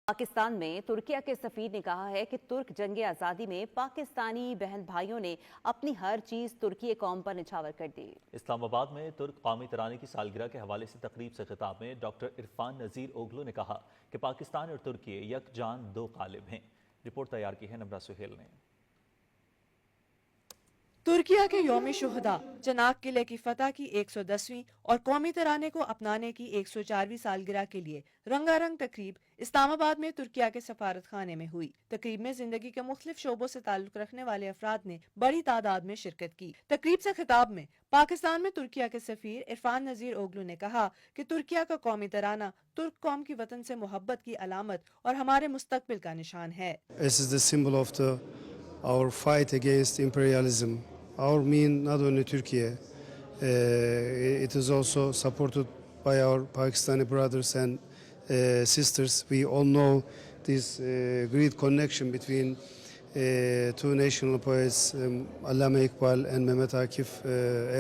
पाकिस्तान में तुर्किया के सफीर ने कहा है कि तुर्क जंग आज़ादी में पाकिस्तानी बहन भाइयों ने अपनी हर चीज़ तुर्की कौम पर निछावर कर दी। इस्लामाबाद में तुर्क कौमी तराने की सालगिरह के हवाले से तकरीब से खिताब में डॉक्टर इरफान नज़ीर ओगलू ने कहा कि पाकिस्तान और तुर्की यकजान दो कालिब हैं। रिपोर्ट तैयार की है नम्रा सुहेल ने। तुर्किया के यौम शुहदा चनाक किले की फतह की 110वीं और कौमी तराने को अपनाने की 104वीं सालगिरह के लिए रंगारंग तकरीब इस्लामाबाद में तुर्किया के सफारत खाने में हुई। तकरीब में जिंदगी के मुख्तलिफ शोबों से ताल्लुक रखने वाले अफराद ने बड़ी तादाद में शिरकत की। तकरीब से खिताब में पाकिस्तान में तुर्किया के सफीर इरफान नज़ीर ओगलू ने कहा कि तुर्किया का कौमी तराना तुर्क कौम की वतन से मोहब्बत की अलामत और हमारे मुस्तकबिल का निशान है। This is the symbol of our fight against imperialism. Our mean not only Turkey, it is also supported by our Pakistani brothers and sisters. We all know this great connection between two national poets, Allama Iqbal and Mehmet Akif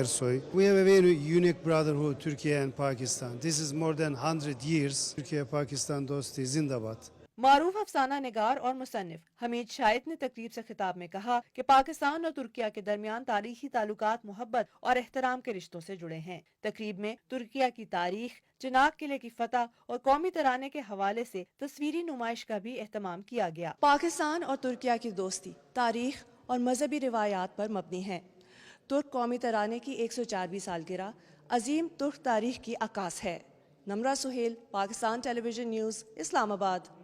Ersoy. We have a very unique brotherhood, Turkey and Pakistan. This is more than 100 years. Turkey-Pakistan dosti zindabad. मारूफ अफसाना निगार और मुसन्निफ हमीद शाहिद ने तकरीब से खिताब में कहा कि पाकिस्तान और तुर्किया के दरमियान तारीखी ताल्लुकात मोहब्बत और एहतराम के रिश्तों से जुड़े हैं। तकरीब में तुर्किया की तारीख, चनाक किले की फतह और कौमी तराने के हवाले से तस्वीरी नुमाइश का भी एहतमाम किया गया। पाकिस्तान और तुर्किया की दोस्ती तारीख और मजहबी रिवायात पर मबनी है। तुर्क कौमी तराने की 104वीं सालगिरह अजीम तुर्क तारीख की अक्कास है। नम्रा सुहेल, पाकिस्तान टेलीविजन न्यूज़, इस्लामाबाद।